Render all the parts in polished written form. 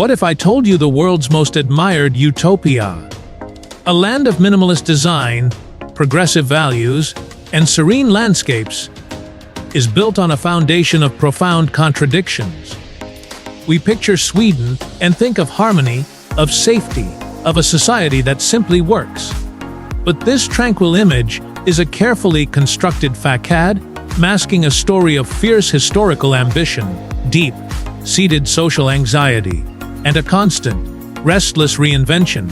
What if I told you the world's most admired utopia? A land of minimalist design, progressive values, and serene landscapes is built on a foundation of profound contradictions. We picture Sweden and think of harmony, of safety, of a society that simply works. But this tranquil image is a carefully constructed facade, masking a story of fierce historical ambition, deep-seated social anxiety, and a constant, restless reinvention.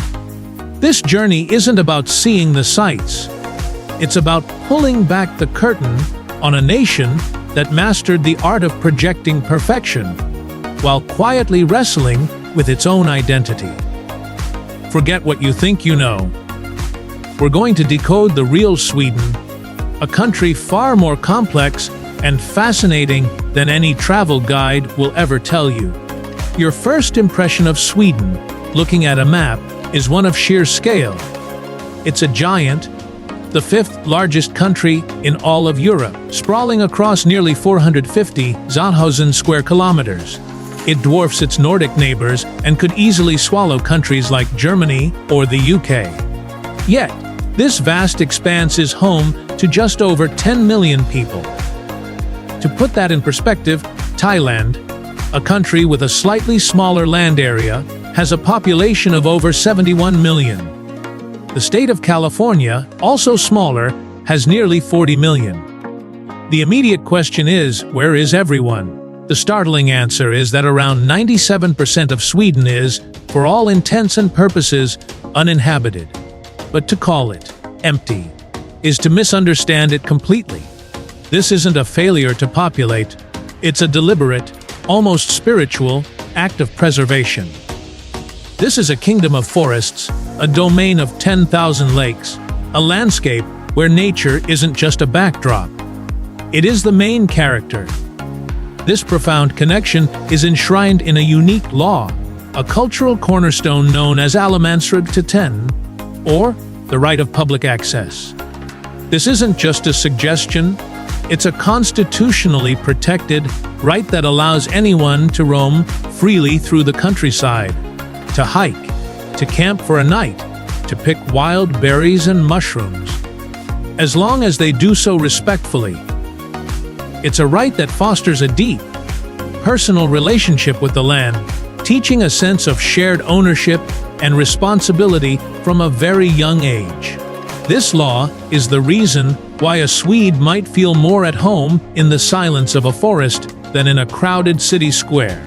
This journey isn't about seeing the sights. It's about pulling back the curtain on a nation that mastered the art of projecting perfection, while quietly wrestling with its own identity. Forget what you think you know. We're going to decode the real Sweden, a country far more complex and fascinating than any travel guide will ever tell you. Your first impression of Sweden, looking at a map, is one of sheer scale. It's a giant, the fifth largest country in all of Europe, sprawling across nearly 450,000 square kilometers. It dwarfs its Nordic neighbors and could easily swallow countries like Germany or the UK. Yet, this vast expanse is home to just over 10 million people. To put that in perspective, Thailand, a country with a slightly smaller land area, has a population of over 71 million. The state of California, also smaller, has nearly 40 million. The immediate question is, where is everyone? The startling answer is that around 97% of Sweden is, for all intents and purposes, uninhabited. But to call it empty is to misunderstand it completely. This isn't a failure to populate, it's a deliberate, almost spiritual, act of preservation. This is a kingdom of forests, a domain of 10,000 lakes, a landscape where nature isn't just a backdrop. It is the main character. This profound connection is enshrined in a unique law, a cultural cornerstone known as Allemansrätten, or the right of public access. This isn't just a suggestion, it's a constitutionally protected right that allows anyone to roam freely through the countryside, to hike, to camp for a night, to pick wild berries and mushrooms, as long as they do so respectfully. It's a right that fosters a deep, personal relationship with the land, teaching a sense of shared ownership and responsibility from a very young age. This law is the reason why a Swede might feel more at home in the silence of a forest than in a crowded city square.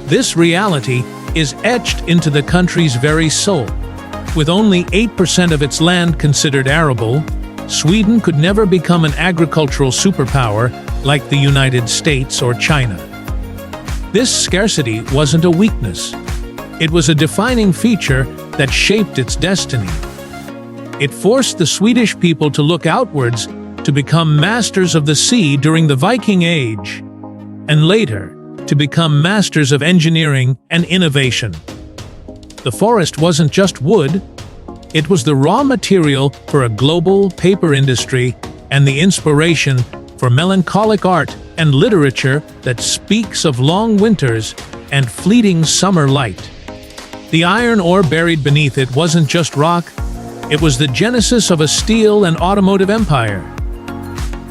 This reality is etched into the country's very soul. With only 8% of its land considered arable, Sweden could never become an agricultural superpower like the United States or China. This scarcity wasn't a weakness. It was a defining feature that shaped its destiny. It forced the Swedish people to look outwards to become masters of the sea during the Viking Age, and later, to become masters of engineering and innovation. The forest wasn't just wood, it was the raw material for a global paper industry and the inspiration for melancholic art and literature that speaks of long winters and fleeting summer light. The iron ore buried beneath it wasn't just rock, it was the genesis of a steel and automotive empire.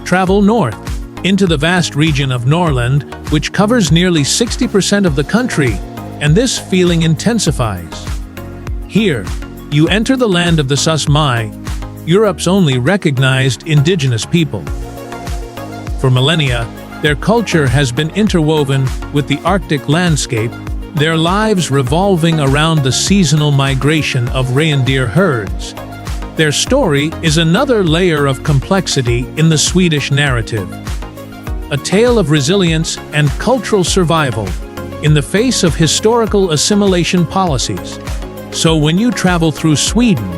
Travel north, into the vast region of Norrland, which covers nearly 60% of the country, and this feeling intensifies. Here, you enter the land of the Susmai, Europe's only recognized indigenous people. For millennia, their culture has been interwoven with the Arctic landscape, their lives revolving around the seasonal migration of reindeer herds. Their story is another layer of complexity in the Swedish narrative. A tale of resilience and cultural survival in the face of historical assimilation policies. So when you travel through Sweden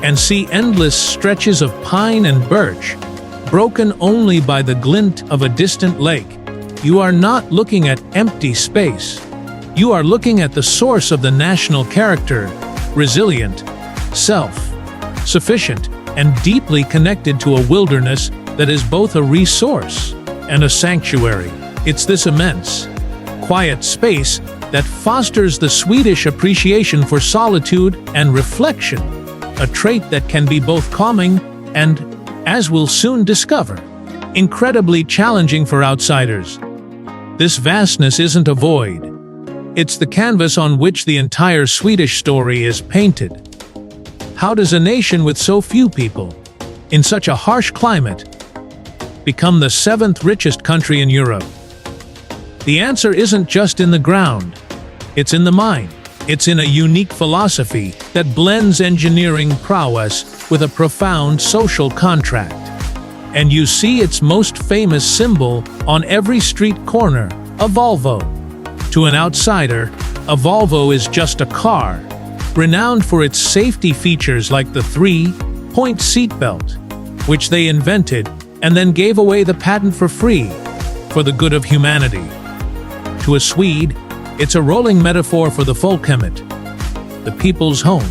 and see endless stretches of pine and birch, broken only by the glint of a distant lake, you are not looking at empty space. You are looking at the source of the national character, resilient, self-sufficient, and deeply connected to a wilderness that is both a resource and a sanctuary. It's this immense, quiet space that fosters the Swedish appreciation for solitude and reflection, a trait that can be both calming and, as we'll soon discover, incredibly challenging for outsiders. This vastness isn't a void. It's the canvas on which the entire Swedish story is painted. How does a nation with so few people, in such a harsh climate, become the 7th richest country in Europe? The answer isn't just in the ground. It's in the mind. It's in a unique philosophy that blends engineering prowess with a profound social contract. And you see its most famous symbol on every street corner, a Volvo. To an outsider, a Volvo is just a car, renowned for its safety features like the 3-point seatbelt, which they invented and then gave away the patent for free, for the good of humanity. To a Swede, it's a rolling metaphor for the folkhemmet, the people's home.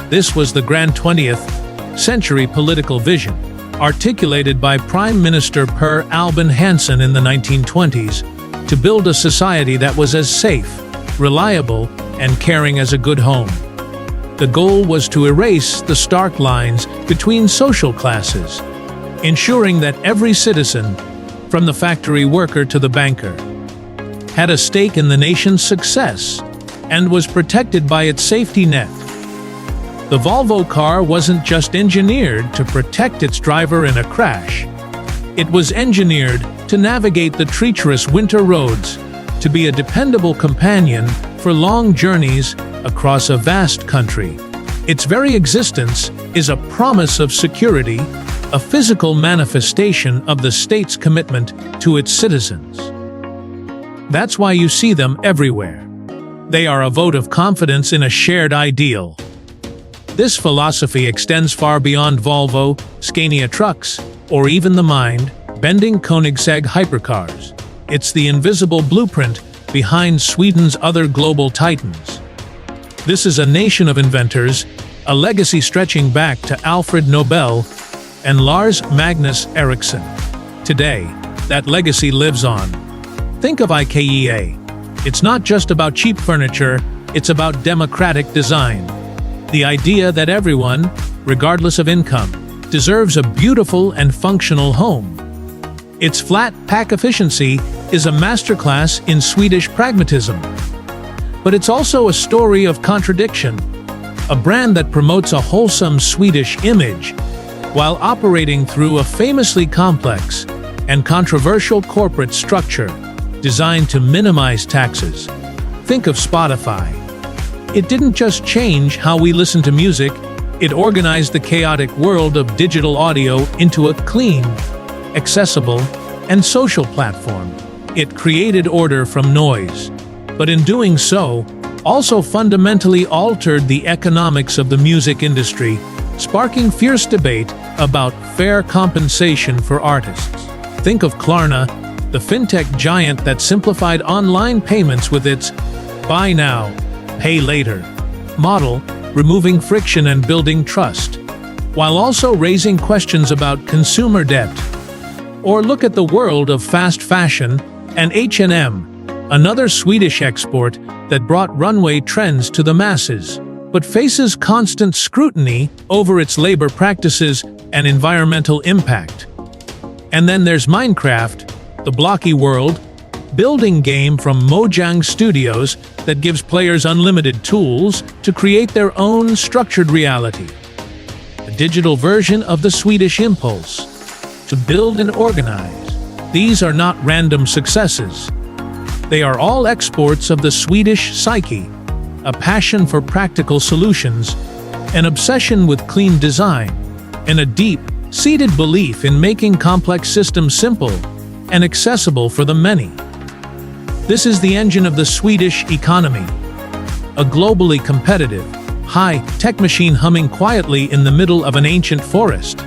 This was the grand 20th century political vision, articulated by Prime Minister Per Albin Hansson in the 1920s, to build a society that was as safe, reliable, and caring as a good home. The goal was to erase the stark lines between social classes, ensuring that every citizen, from the factory worker to the banker, had a stake in the nation's success and was protected by its safety net. The Volvo car wasn't just engineered to protect its driver in a crash. It was engineered to navigate the treacherous winter roads, to be a dependable companion for long journeys across a vast country. Its very existence is a promise of security, a physical manifestation of the state's commitment to its citizens. That's why you see them everywhere. They are a vote of confidence in a shared ideal. This philosophy extends far beyond Volvo, Scania trucks, or even the mind-bending Koenigsegg hypercars. It's the invisible blueprint behind Sweden's other global titans. This is a nation of inventors, a legacy stretching back to Alfred Nobel and Lars Magnus Ericsson. Today, that legacy lives on. Think of IKEA. It's not just about cheap furniture, it's about democratic design. The idea that everyone, regardless of income, deserves a beautiful and functional home. Its flat pack efficiency is a masterclass in Swedish pragmatism. But it's also a story of contradiction, a brand that promotes a wholesome Swedish image while operating through a famously complex and controversial corporate structure designed to minimize taxes. Think of Spotify. It didn't just change how we listen to music, it organized the chaotic world of digital audio into a clean, accessible, and social platform. It created order from noise, but in doing so, also fundamentally altered the economics of the music industry, sparking fierce debate about fair compensation for artists. Think of Klarna, the fintech giant that simplified online payments with its buy now, pay later model, removing friction and building trust, while also raising questions about consumer debt. Or look at the world of fast fashion and H&M, another Swedish export that brought runway trends to the masses, but faces constant scrutiny over its labor practices and environmental impact. And then there's Minecraft, the blocky world building game from Mojang Studios that gives players unlimited tools to create their own structured reality. A digital version of the Swedish impulse to build and organize. These are not random successes. They are all exports of the Swedish psyche, a passion for practical solutions, an obsession with clean design, and a deep-seated belief in making complex systems simple and accessible for the many. This is the engine of the Swedish economy, a globally competitive, high-tech machine humming quietly in the middle of an ancient forest.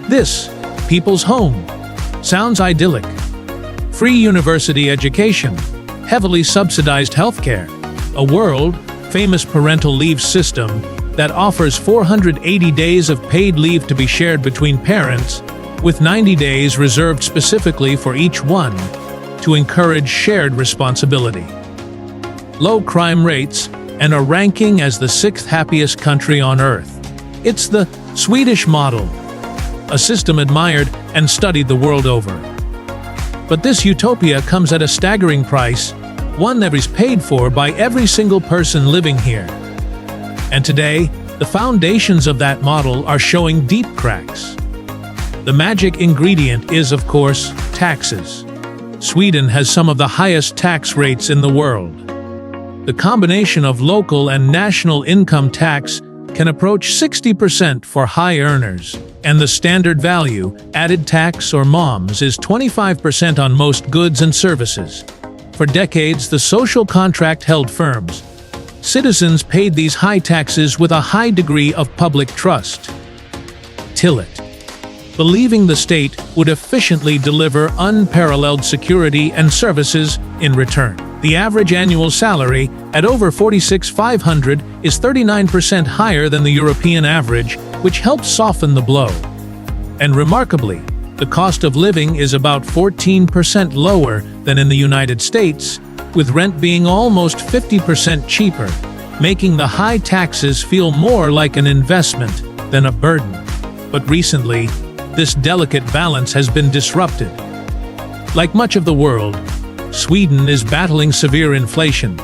This, people's home, sounds idyllic. Free university education, heavily subsidized healthcare, a world-famous parental leave system that offers 480 days of paid leave to be shared between parents, with 90 days reserved specifically for each one, to encourage shared responsibility. low crime rates, and a ranking as the 6th happiest country on Earth. It's the Swedish model, a system admired and studied the world over. But this utopia comes at a staggering price, one that is paid for by every single person living here. And today, the foundations of that model are showing deep cracks. The magic ingredient is, of course, taxes. Sweden has some of the highest tax rates in the world. The combination of local and national income tax can approach 60% for high earners, and the standard value, added tax or MOMS, is 25% on most goods and services. For decades, the social contract held firms. Citizens paid these high taxes with a high degree of public trust. Till it. Believing the state would efficiently deliver unparalleled security and services in return. The average annual salary, at over $46,500, is 39% higher than the European average, which helps soften the blow. And remarkably, the cost of living is about 14% lower than in the United States, with rent being almost 50% cheaper, making the high taxes feel more like an investment than a burden. But recently, this delicate balance has been disrupted. Like much of the world, Sweden is battling severe inflation.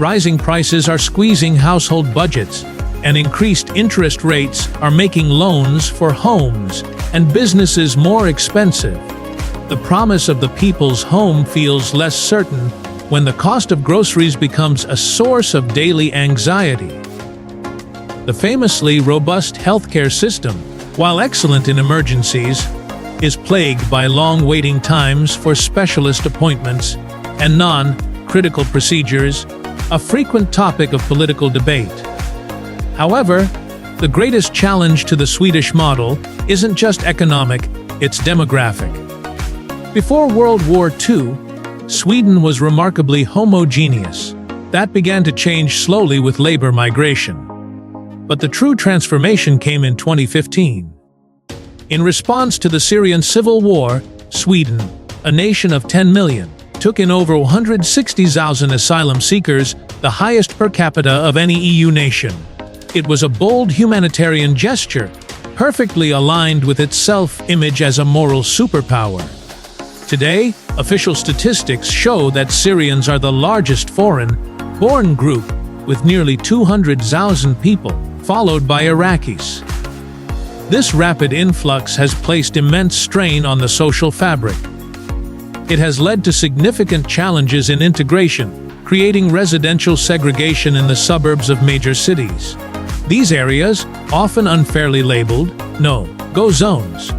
Rising prices are squeezing household budgets, and increased interest rates are making loans for homes and businesses more expensive. The promise of the people's home feels less certain when the cost of groceries becomes a source of daily anxiety. The famously robust healthcare system, while excellent in emergencies, is plagued by long waiting times for specialist appointments and non-critical procedures, a frequent topic of political debate. However, the greatest challenge to the Swedish model isn't just economic, it's demographic. Before World War II, Sweden was remarkably homogeneous. That began to change slowly with labor migration. But the true transformation came in 2015. In response to the Syrian civil war, Sweden, a nation of 10 million, took in over 160,000 asylum seekers, the highest per capita of any EU nation. It was a bold humanitarian gesture, perfectly aligned with its self-image as a moral superpower. Today, official statistics show that Syrians are the largest foreign-born group, with nearly 200,000 people, followed by Iraqis. This rapid influx has placed immense strain on the social fabric. It has led to significant challenges in integration, creating residential segregation in the suburbs of major cities. These areas, often unfairly labeled no-go zones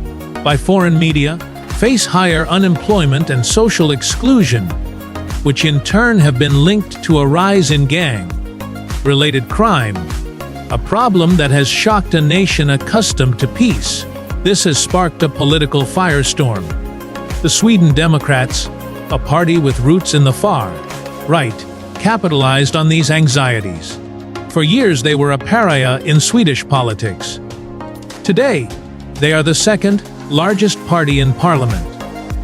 by foreign media, face higher unemployment and social exclusion, which in turn have been linked to a rise in gang-related crime, a problem that has shocked a nation accustomed to peace. This has sparked a political firestorm. The Sweden Democrats, a party with roots in the far right, capitalized on these anxieties. For years they were a pariah in Swedish politics. Today, they are the second largest party in parliament,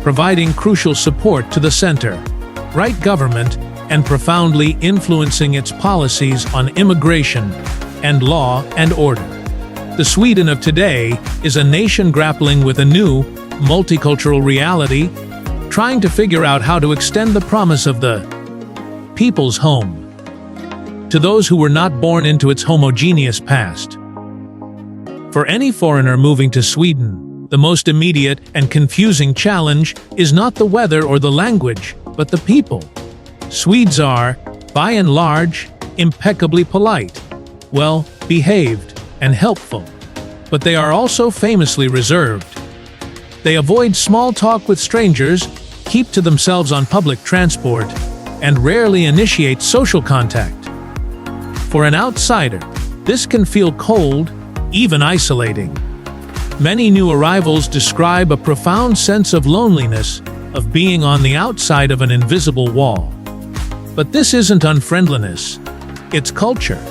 providing crucial support to the center-right government and profoundly influencing its policies on immigration and law and order. The Sweden of today is a nation grappling with a new, multicultural reality, trying to figure out how to extend the promise of the people's home to those who were not born into its homogeneous past. For any foreigner moving to Sweden, the most immediate and confusing challenge is not the weather or the language, but the people. Swedes are, by and large, impeccably polite, well-behaved, and helpful. But they are also famously reserved. They avoid small talk with strangers, keep to themselves on public transport, and rarely initiate social contact. For an outsider, this can feel cold, even isolating. Many new arrivals describe a profound sense of loneliness, of being on the outside of an invisible wall. But this isn't unfriendliness, it's culture.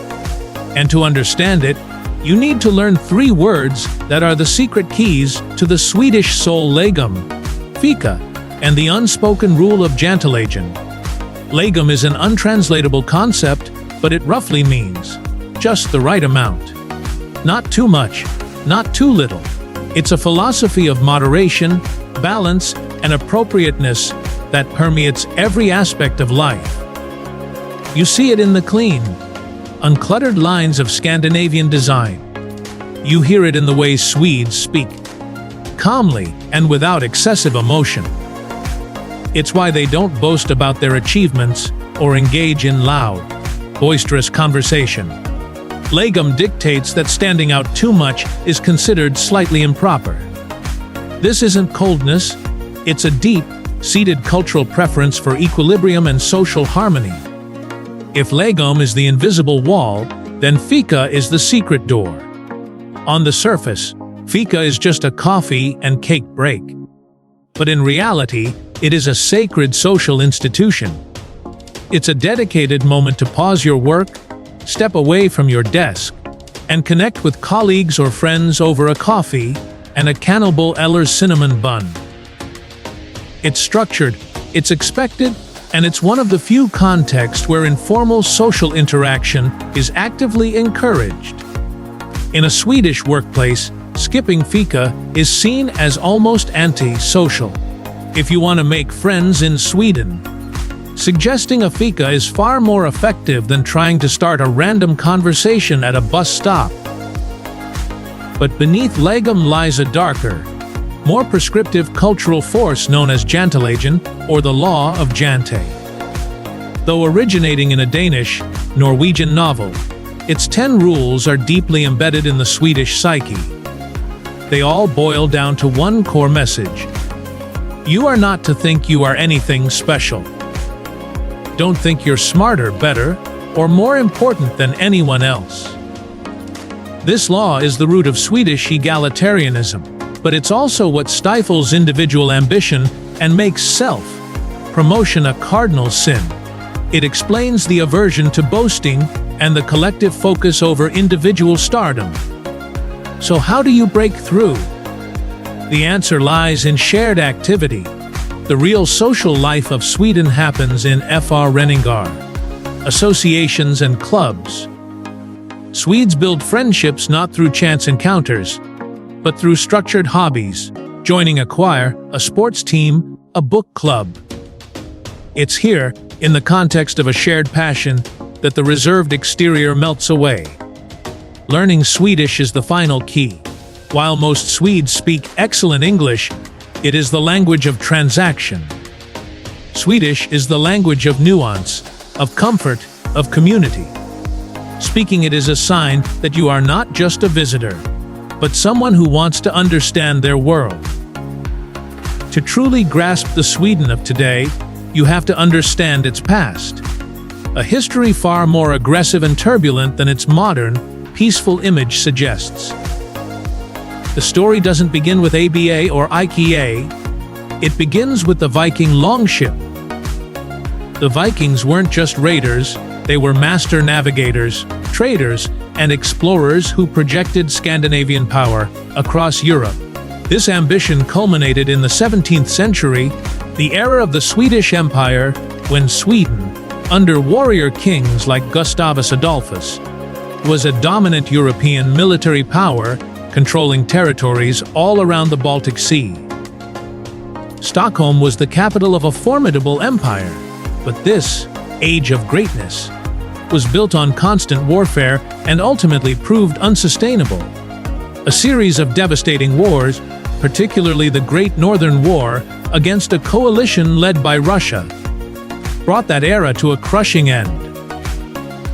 And to understand it, you need to learn 3 words that are the secret keys to the Swedish soul legum, fika, and the unspoken rule of jantelägen. Lagom is an untranslatable concept, but it roughly means just the right amount. Not too much, not too little. It's a philosophy of moderation, balance, and appropriateness that permeates every aspect of life. You see it in the clean, uncluttered lines of Scandinavian design. You hear it in the way Swedes speak, calmly and without excessive emotion. It's why they don't boast about their achievements or engage in loud, boisterous conversation. Lagom dictates that standing out too much is considered slightly improper. This isn't coldness, it's a deep-seated cultural preference for equilibrium and social harmony. If Lagom is the invisible wall, then fika is the secret door. On the surface, fika is just a coffee and cake break. But in reality, it is a sacred social institution. It's a dedicated moment to pause your work, step away from your desk, and connect with colleagues or friends over a coffee and a Cannibal Eller's cinnamon bun. It's structured, it's expected, and it's one of the few contexts where informal social interaction is actively encouraged. In a Swedish workplace, skipping fika is seen as almost anti-social. If you want to make friends in Sweden, suggesting a fika is far more effective than trying to start a random conversation at a bus stop. But beneath Lagom lies a darker, more prescriptive cultural force known as jantelagen, or the law of Jante. Though originating in a Danish, Norwegian novel, its 10 rules are deeply embedded in the Swedish psyche. They all boil down to one core message. You are not to think you are anything special. Don't think you're smarter, better, or more important than anyone else. This law is the root of Swedish egalitarianism, but it's also what stifles individual ambition and makes self-promotion a cardinal sin. It explains the aversion to boasting and the collective focus over individual stardom. So how do you break through? The answer lies in shared activity. The real social life of Sweden happens in föreningar, associations and clubs. Swedes build friendships not through chance encounters, but through structured hobbies, joining a choir, a sports team, a book club. It's here, in the context of a shared passion, that the reserved exterior melts away. Learning Swedish is the final key. While most Swedes speak excellent English, it is the language of transaction. Swedish is the language of nuance, of comfort, of community. Speaking it is a sign that you are not just a visitor, but someone who wants to understand their world. To truly grasp the Sweden of today, you have to understand its past. A history far more aggressive and turbulent than its modern, peaceful image suggests. The story doesn't begin with ABA or IKEA. It begins with the Viking longship. The Vikings weren't just raiders, they were master navigators, traders, and explorers who projected Scandinavian power across Europe. This ambition culminated in the 17th century, the era of the Swedish Empire, when Sweden, under warrior kings like Gustavus Adolphus, was a dominant European military power controlling territories all around the Baltic Sea. Stockholm was the capital of a formidable empire, but this age of greatness was built on constant warfare and ultimately proved unsustainable. A series of devastating wars, particularly the Great Northern War against a coalition led by Russia, brought that era to a crushing end.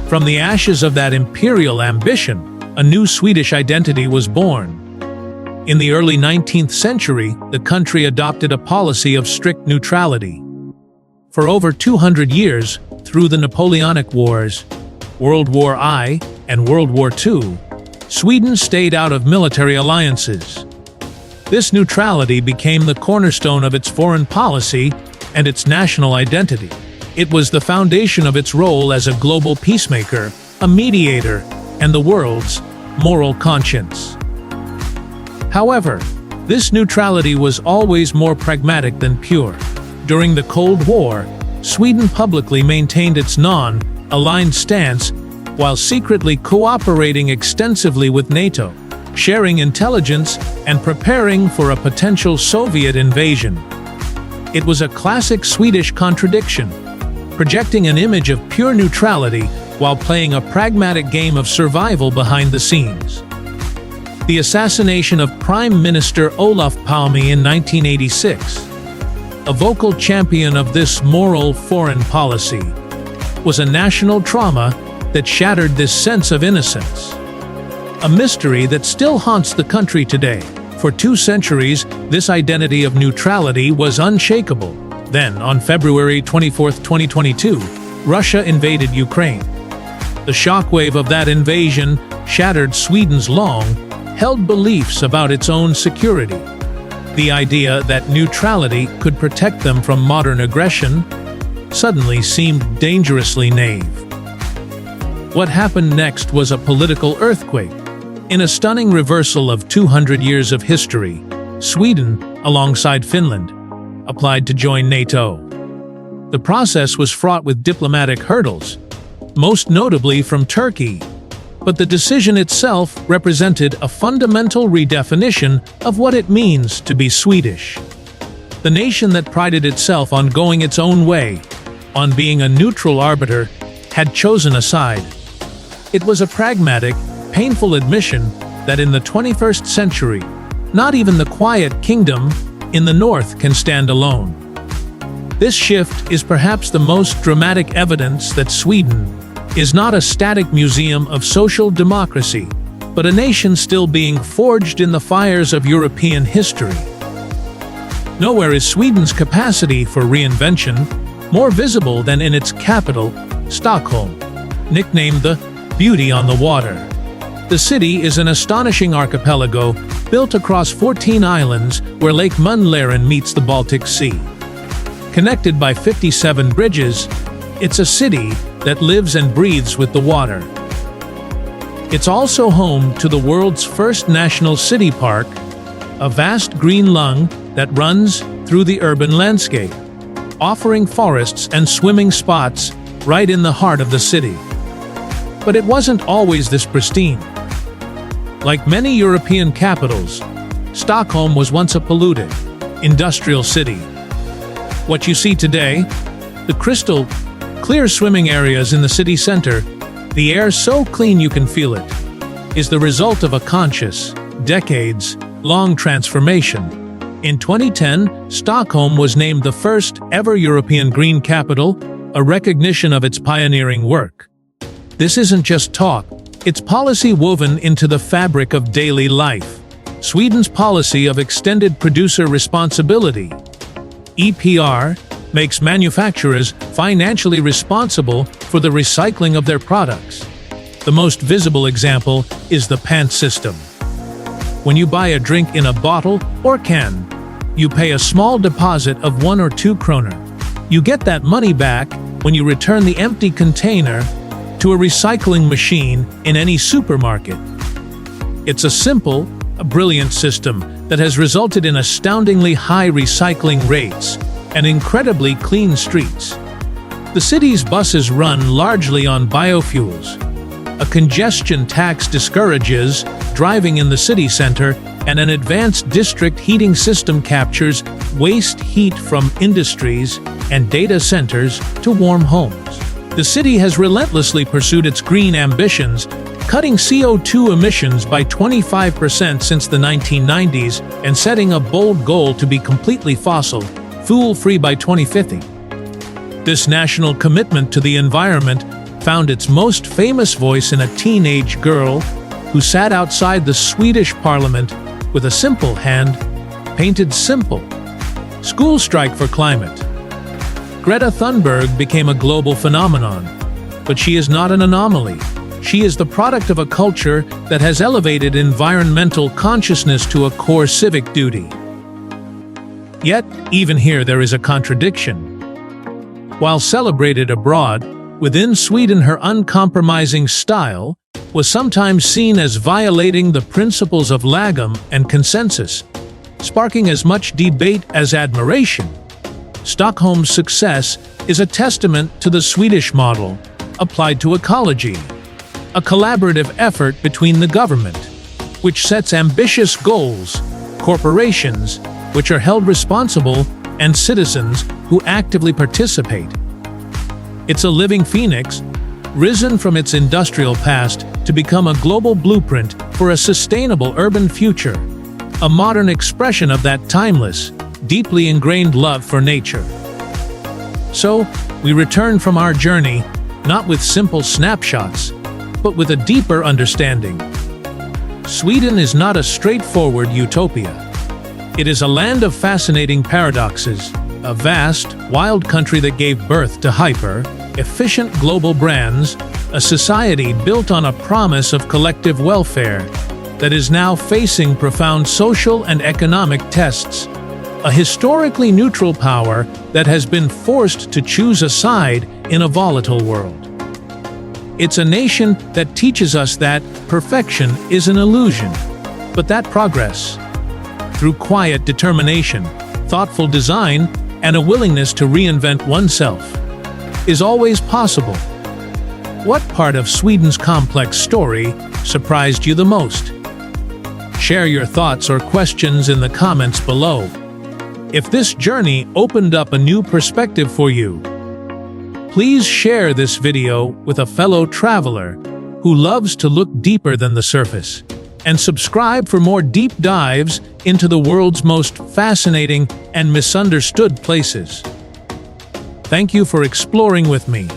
From the ashes of that imperial ambition, a new Swedish identity was born. In the early 19th century, the country adopted a policy of strict neutrality. For over 200 years, through the Napoleonic Wars, World War I, and World War II, Sweden stayed out of military alliances. This neutrality became the cornerstone of its foreign policy and its national identity. It was the foundation of its role as a global peacemaker, a mediator, and the world's moral conscience. However, this neutrality was always more pragmatic than pure. During the Cold War, Sweden publicly maintained its non-aligned stance while secretly cooperating extensively with NATO, sharing intelligence and preparing for a potential Soviet invasion. It was a classic Swedish contradiction, projecting an image of pure neutrality while playing a pragmatic game of survival behind the scenes. The assassination of Prime Minister Olof Palme in 1986, a vocal champion of this moral foreign policy, was a national trauma that shattered this sense of innocence. A mystery that still haunts the country today. For 2 centuries, this identity of neutrality was unshakable. Then, on February 24, 2022, Russia invaded Ukraine. The shockwave of that invasion shattered Sweden's long-held beliefs about its own security. The idea that neutrality could protect them from modern aggression suddenly seemed dangerously naive. What happened next was a political earthquake. In a stunning reversal of 200 years of history, Sweden, alongside Finland, applied to join NATO. The process was fraught with diplomatic hurdles, most notably from Turkey, but the decision itself represented a fundamental redefinition of what it means to be Swedish. The nation that prided itself on going its own way, on being a neutral arbiter, had chosen a side. It was a pragmatic, painful admission that in the 21st century, not even the quiet kingdom in the north can stand alone. This shift is perhaps the most dramatic evidence that Sweden is not a static museum of social democracy, but a nation still being forged in the fires of European history. Nowhere is Sweden's capacity for reinvention more visible than in its capital, Stockholm, nicknamed the Beauty on the Water. The city is an astonishing archipelago built across 14 islands where Lake Mälaren meets the Baltic Sea. Connected by 57 bridges, it's a city that lives and breathes with the water. It's also home to the world's first national city park, a vast green lung that runs through the urban landscape, offering forests and swimming spots right in the heart of the city. But it wasn't always this pristine. Like many European capitals, Stockholm was once a polluted, industrial city. What you see today, the crystal clear swimming areas in the city center, the air so clean you can feel it, is the result of a conscious, decades-long transformation. In 2010, Stockholm was named the first ever European green capital, a recognition of its pioneering work. This isn't just talk, it's policy woven into the fabric of daily life. Sweden's policy of extended producer responsibility, EPR, makes manufacturers financially responsible for the recycling of their products. The most visible example is the pant system. When you buy a drink in a bottle or can, you pay a small deposit of 1 or 2 kroner. You get that money back when you return the empty container to a recycling machine in any supermarket. It's a simple, brilliant system that has resulted in astoundingly high recycling rates and incredibly clean streets. The city's buses run largely on biofuels. A congestion tax discourages driving in the city center, and an advanced district heating system captures waste heat from industries and data centers to warm homes. The city has relentlessly pursued its green ambitions, cutting CO2 emissions by 25% since the 1990s and setting a bold goal to be completely fossil fuel-free by 2050. This national commitment to the environment found its most famous voice in a teenage girl who sat outside the Swedish parliament with a simple hand-painted symbol: School Strike for Climate. Greta Thunberg became a global phenomenon, but she is not an anomaly. She is the product of a culture that has elevated environmental consciousness to a core civic duty. Yet, even here there is a contradiction. While celebrated abroad, within Sweden her uncompromising style was sometimes seen as violating the principles of lagom and consensus, sparking as much debate as admiration. Stockholm's success is a testament to the Swedish model applied to ecology, a collaborative effort between the government, which sets ambitious goals, corporations, which are held responsible, and citizens who actively participate. It's a living phoenix, risen from its industrial past to become a global blueprint for a sustainable urban future, a modern expression of that timeless, deeply ingrained love for nature. So, we return from our journey, not with simple snapshots, but with a deeper understanding. Sweden is not a straightforward utopia. It is a land of fascinating paradoxes, a vast, wild country that gave birth to hyper-efficient global brands, a society built on a promise of collective welfare that is now facing profound social and economic tests, a historically neutral power that has been forced to choose a side in a volatile world. It's a nation that teaches us that perfection is an illusion, but that progress, through quiet determination, thoughtful design, and a willingness to reinvent oneself, is always possible. What part of Sweden's complex story surprised you the most? Share your thoughts or questions in the comments below. If this journey opened up a new perspective for you, please share this video with a fellow traveler who loves to look deeper than the surface, and subscribe for more deep dives into the world's most fascinating and misunderstood places. Thank you for exploring with me.